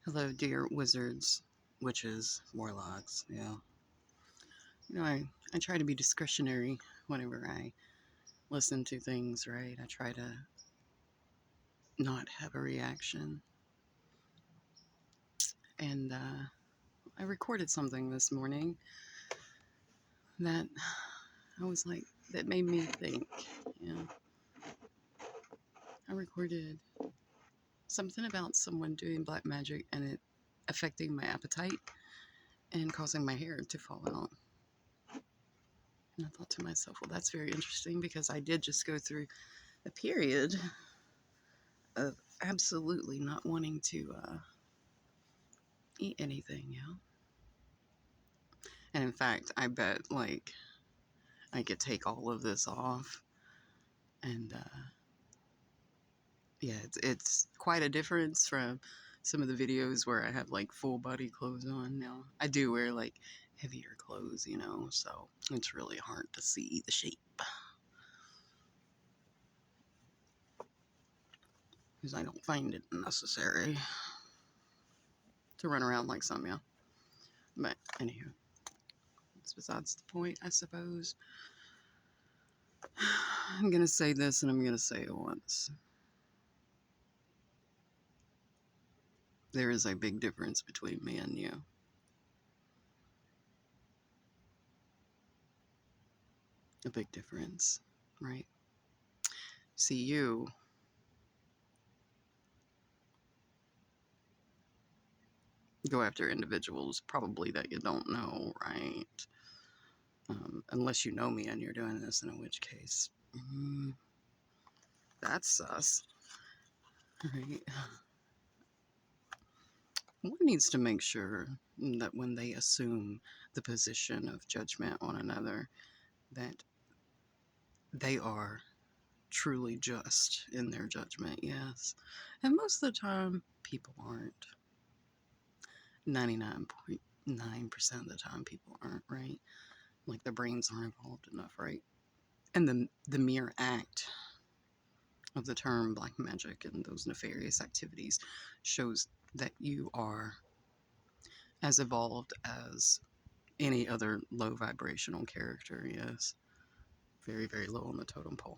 Hello, dear wizards, witches, warlocks. I try to be discretionary whenever I listen to things, right? I try to not have a reaction. And I recorded something this morning that I was like, that made me think. Yeah, I recorded something about someone doing black magic and it affecting my appetite and causing my hair to fall out. And I thought to myself, well, that's very interesting because I did just go through a period of absolutely not wanting to eat anything, And in fact, I bet like I could take all of this off, and yeah, it's quite a difference from some of the videos where I have like full body clothes on. Now I do wear like heavier clothes, so it's really hard to see the shape because I don't find it necessary to run around like some, yeah. But anywho, it's besides the point, I suppose. I'm gonna say this and I'm gonna say it once. There is a big difference between me and you. A big difference, right? See, you go after individuals probably that you don't know, right? Unless you know me and you're doing this, in which case, that's sus, right? One needs to make sure that when they assume the position of judgment on another, that they are truly just in their judgment, yes. And most of the time, people aren't. 99.9% of the time, people aren't, right? Like their brains aren't involved enough, right? And the mere act of the term black magic and those nefarious activities shows that you are as evolved as any other low vibrational character, yes. Very, very low on the totem pole.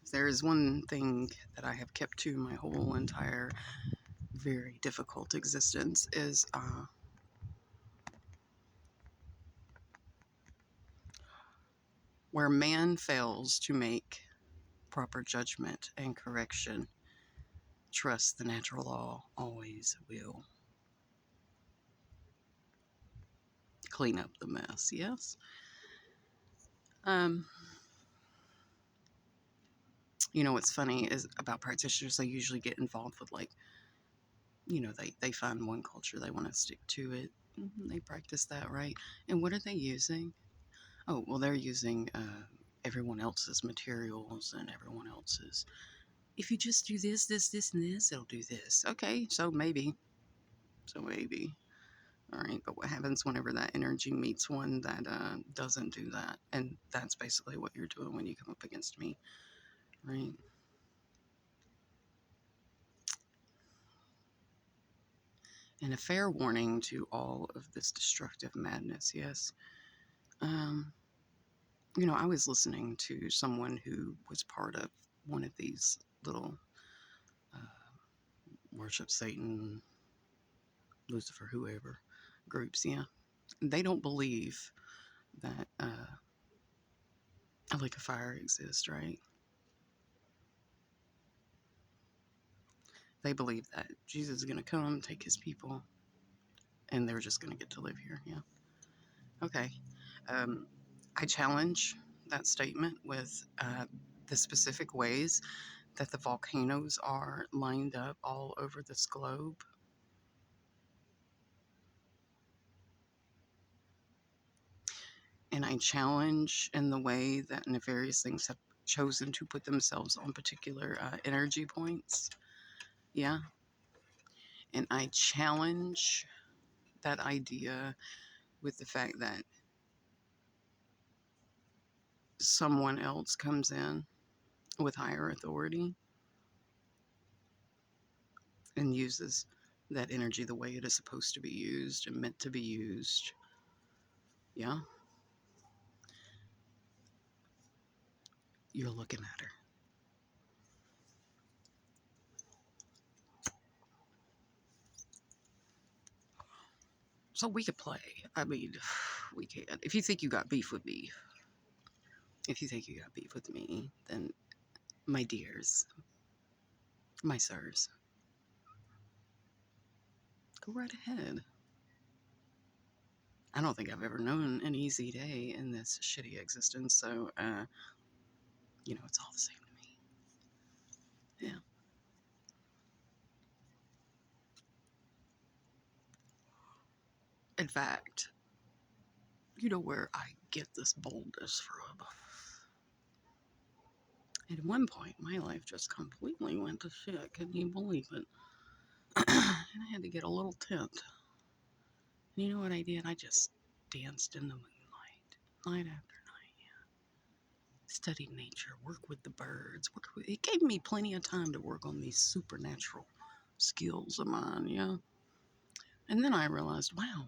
If there is one thing that I have kept to my whole entire very difficult existence is where man fails to make proper judgment and correction, trust the natural law always will clean up the mess, yes? Um, what's funny is about practitioners, they usually get involved with like, they find one culture, they want to stick to it. They practice that, right? And what are they using? Oh, well, they're using everyone else's materials and everyone else's. If you just do this, this, this, and this, it'll do this. Okay, so maybe. So maybe. All right, but what happens whenever that energy meets one that doesn't do that? And that's basically what you're doing when you come up against me, right? And a fair warning to all of this destructive madness, yes. Um, I was listening to someone who was part of one of these little worship Satan, Lucifer, whoever groups, yeah. They don't believe that a lake of fire exists, right? They believe that Jesus is going to come, take his people, and they're just going to get to live here, yeah. Okay. Um, I challenge that statement with the specific ways that the volcanoes are lined up all over this globe. And I challenge in the way that nefarious things have chosen to put themselves on particular energy points. Yeah. And I challenge that idea with the fact that someone else comes in with higher authority and uses that energy the way it is supposed to be used and meant to be used. Yeah, you're looking at her. So we could play. I mean, we can. If you think you got beef with me, if you think you got beef with me, then my dears, my sirs, go right ahead. I don't think I've ever known an easy day in this shitty existence, so, it's all the same to me. Yeah. In fact, you know where I get this boldness from? At one point, my life just completely went to shit. Can you believe it? And I had to get a little tent. And you know what I did? I just danced in the moonlight, night after night. Yeah. Studied nature, work with the birds. It gave me plenty of time to work on these supernatural skills of mine. Yeah. And then I realized, wow,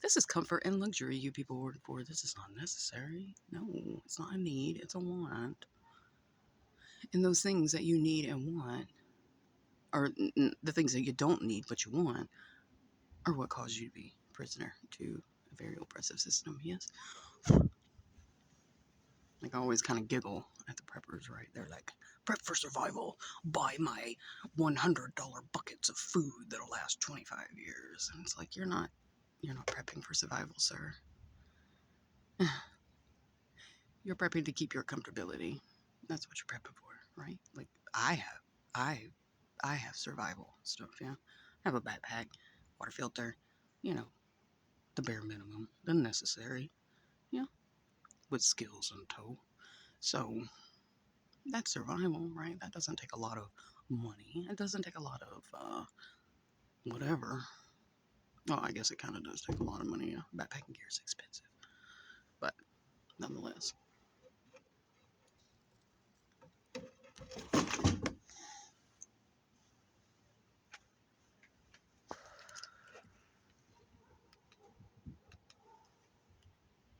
this is comfort and luxury you people work for. This is not necessary. No, it's not a need, it's a want. And those things that you need and want, or the things that you don't need but you want, are what cause you to be prisoner to a very oppressive system. Yes. Like I always kind of giggle at the preppers, right? They're like, prep for survival. Buy my $100 buckets of food that'll last 25 years. And it's like, you're not prepping for survival, sir. You're prepping to keep your comfortability. That's what you're prepping for, right? Like I I have survival stuff. Yeah, I have a backpack, water filter, you know, the bare minimum, the necessary. Yeah, with skills in tow. So that's survival, right? That doesn't take a lot of money. It doesn't take a lot of whatever. Well, I guess it kind of does take a lot of money. Yeah, backpacking gear is expensive, but nonetheless,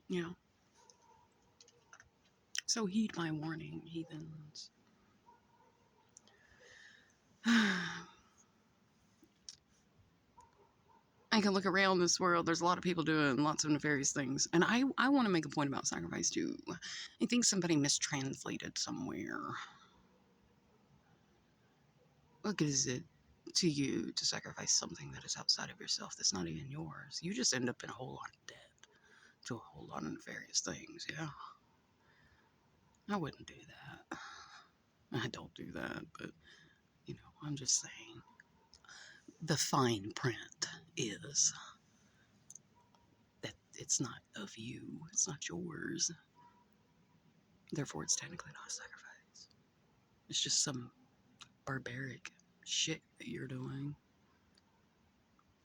yeah. So heed my warning, heathens. I can look around this world. There's a lot of people doing lots of nefarious things. And I want to make a point about sacrifice too. I think somebody mistranslated somewhere. What good is it to you to sacrifice something that is outside of yourself that's not even yours? You just end up in a whole lot of debt to a whole lot of nefarious things, yeah? I wouldn't do that. I don't do that, but, I'm just saying. The fine print is that it's not of you, it's not yours. Therefore, it's technically not a sacrifice. It's just some barbaric shit that you're doing.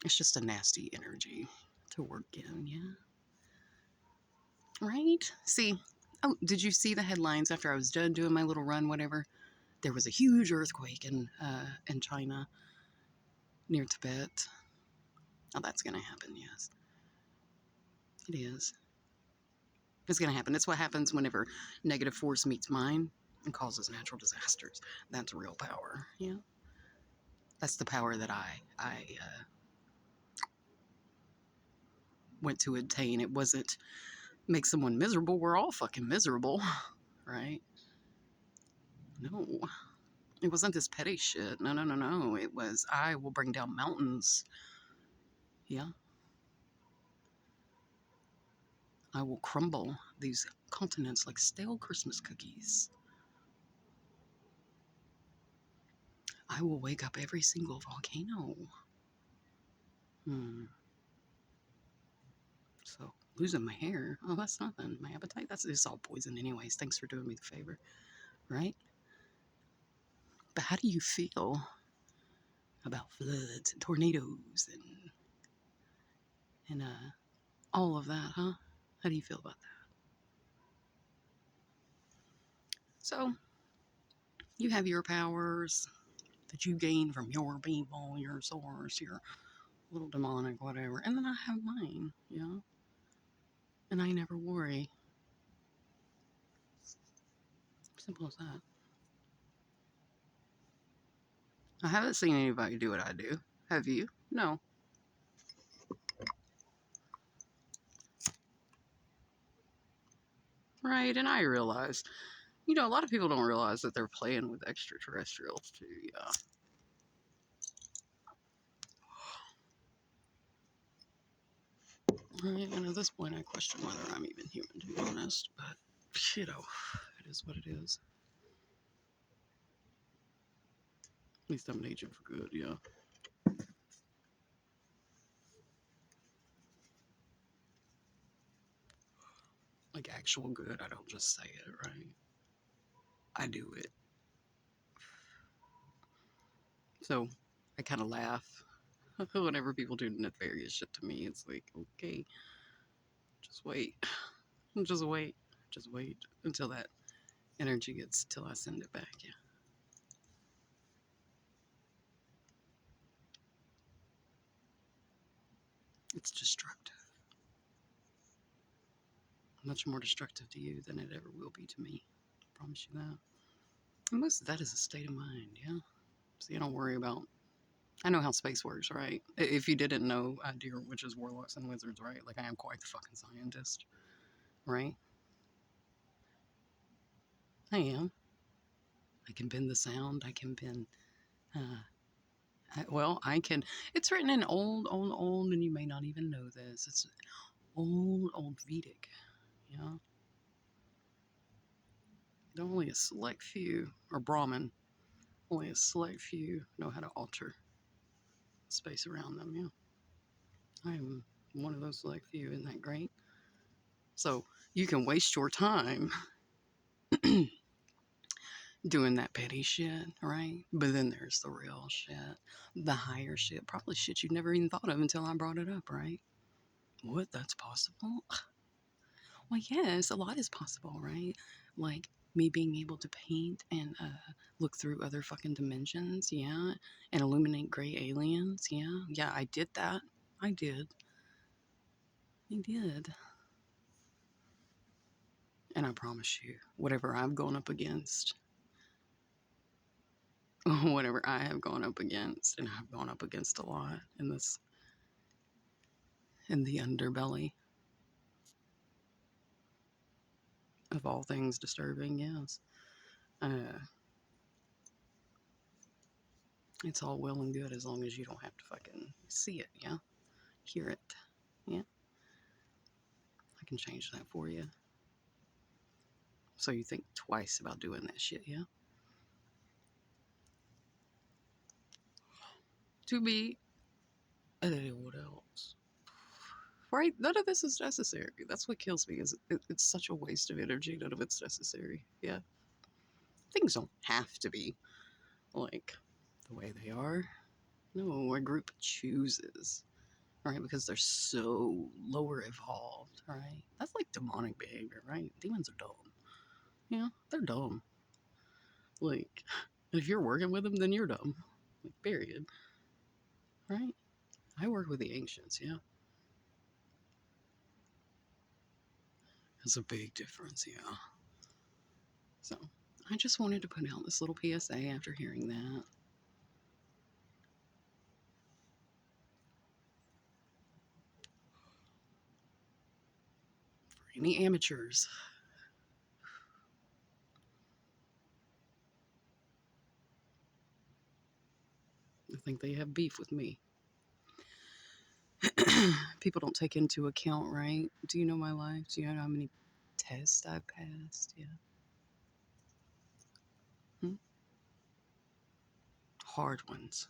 It's just a nasty energy to work in, yeah? Right? See, oh, did you see the headlines after I was done doing my little run, whatever? There was a huge earthquake in China near Tibet. Oh, that's going to happen, yes. It is. It's going to happen. It's what happens whenever negative force meets mine and causes natural disasters. That's real power, yeah? That's the power that I went to attain. It wasn't make someone miserable. We're all fucking miserable, right? No, it wasn't this petty shit. No, no, no, no. It was, I will bring down mountains. Yeah. I will crumble these continents like stale Christmas cookies. I will wake up every single volcano. Hmm. So, losing my hair, oh, that's nothing. My appetite, it's all poison anyways. Thanks for doing me the favor, right? But how do you feel about floods and tornadoes and all of that, huh? How do you feel about that? So, you have your powers, that you gain from your people, your source, your little demonic whatever. And then I have mine, you know? And I never worry. Simple as that. I haven't seen anybody do what I do. Have you? No. Right, and I realize, you know, a lot of people don't realize that they're playing with extraterrestrials too, yeah. Right, and at this point I question whether I'm even human, to be honest, but, you know, it is what it is. At least I'm an agent for good, yeah. Like actual good, I don't just say it, right? I do it. So, I kind of laugh whenever people do nefarious shit to me. It's like, okay, just wait. Just wait. Just wait until that energy gets, till I send it back, yeah. It's destructive. Much more destructive to you than it ever will be to me. I promise you that. And most of that is a state of mind, yeah. So you don't worry about. I know how space works, right? If you didn't know, I do witches, warlocks, and wizards, right? Like I am quite the fucking scientist, right? I am. I can bend the sound. I can bend. Uh, well, I can. It's written in old, and you may not even know this. It's old Vedic. Yeah. Only a select few, or Brahmin, only a select few know how to alter space around them. Yeah. I am one of those select few. Isn't that great? So you can waste your time doing that petty shit, right? But then there's the real shit, the higher shit, probably shit you never even thought of until I brought it up, right? What? That's possible? Well, yes, a lot is possible, right? Like me being able to paint and look through other fucking dimensions, yeah, and illuminate gray aliens, yeah. Yeah, I did that. I did. I did. And I promise you, whatever I've gone up against, whatever I have gone up against, and I've gone up against a lot in this, in the underbelly of all things disturbing, yes. Uh, it's all well and good as long as you don't have to fucking see it, yeah? Hear it, yeah? I can change that for you. So you think twice about doing that shit, yeah? To be, what else? Right? None of this is necessary. That's what kills me. Is it's such a waste of energy. None of it's necessary. Yeah, things don't have to be like the way they are. No, a group chooses, right? Because they're so lower evolved, right? That's like demonic behavior, right? Demons are dumb. Yeah, they're dumb. Like, if you're working with them, then you're dumb. Like, period. Right? I work with the ancients, yeah. It's a big difference, yeah. So, I just wanted to put out this little PSA after hearing that. For any amateurs that think they have beef with me. People don't take into account, right? Do you know my life? Do you know how many tests I've passed? Yeah. Hmm? Hard ones.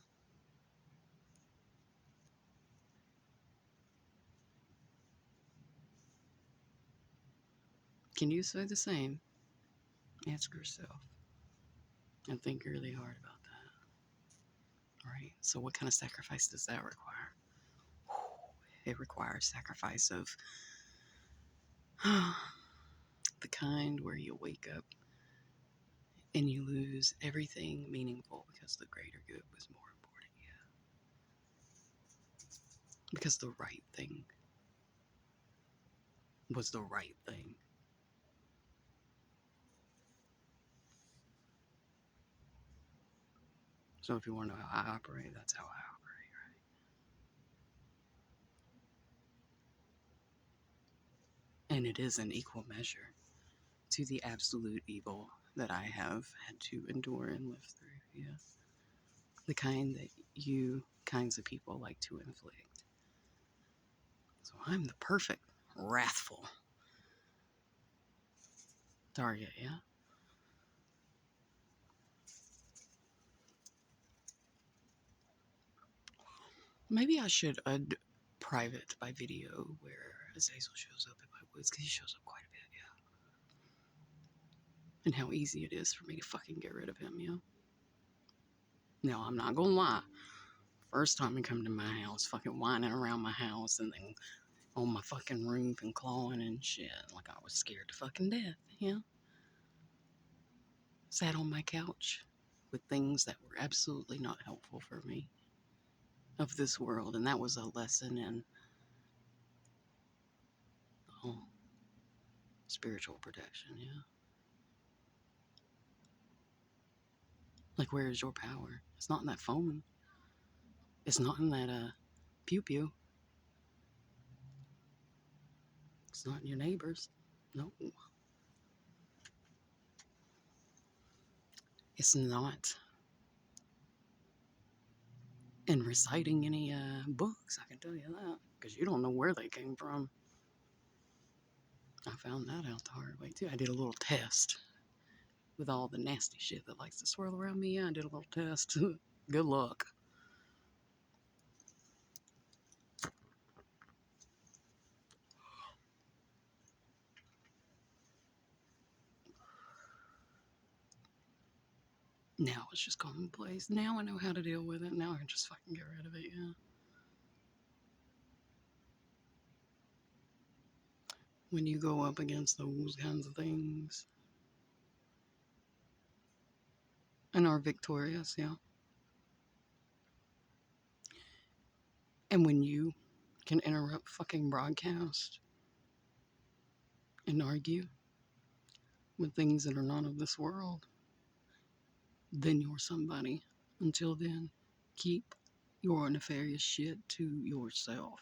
Can you say the same? Ask yourself and think really hard about that. Right? So, what kind of sacrifice does that require? It requires sacrifice of the kind where you wake up And you lose everything meaningful because the greater good was more important. Yeah. Because the right thing was the right thing. So if you want to know how I operate, that's how I operate, right? And it is an equal measure to the absolute evil that I have had to endure and live through. Yeah. The kind that you kinds of people like to inflict. So I'm the perfect, wrathful target, yeah? Maybe I should private by video where Azazel shows up in my woods, because he shows up quite a bit, yeah. And how easy it is for me to fucking get rid of him, yeah? Now, I'm not gonna lie. First time he come to my house, fucking whining around my house and then on my fucking roof and clawing and shit, like I was scared to fucking death, yeah? Sat on my couch with things that were absolutely not helpful for me of this world, and that was a lesson in oh, spiritual protection, yeah? Like, where is your power? It's not in that phone. It's not in that pew pew. It's not in your neighbors. No. It's not in reciting any books, I can tell you that. Because you don't know where they came from. I found that out the hard way, too. I did a little test with all the nasty shit that likes to swirl around me. Yeah, I did a little test. Good luck. Now it's just commonplace. Now I know how to deal with it. Now I can just fucking get rid of it, yeah. When you go up against those kinds of things and are victorious, yeah. And when you can interrupt fucking broadcast and argue with things that are not of this world, then you're somebody. Until then, keep your nefarious shit to yourself.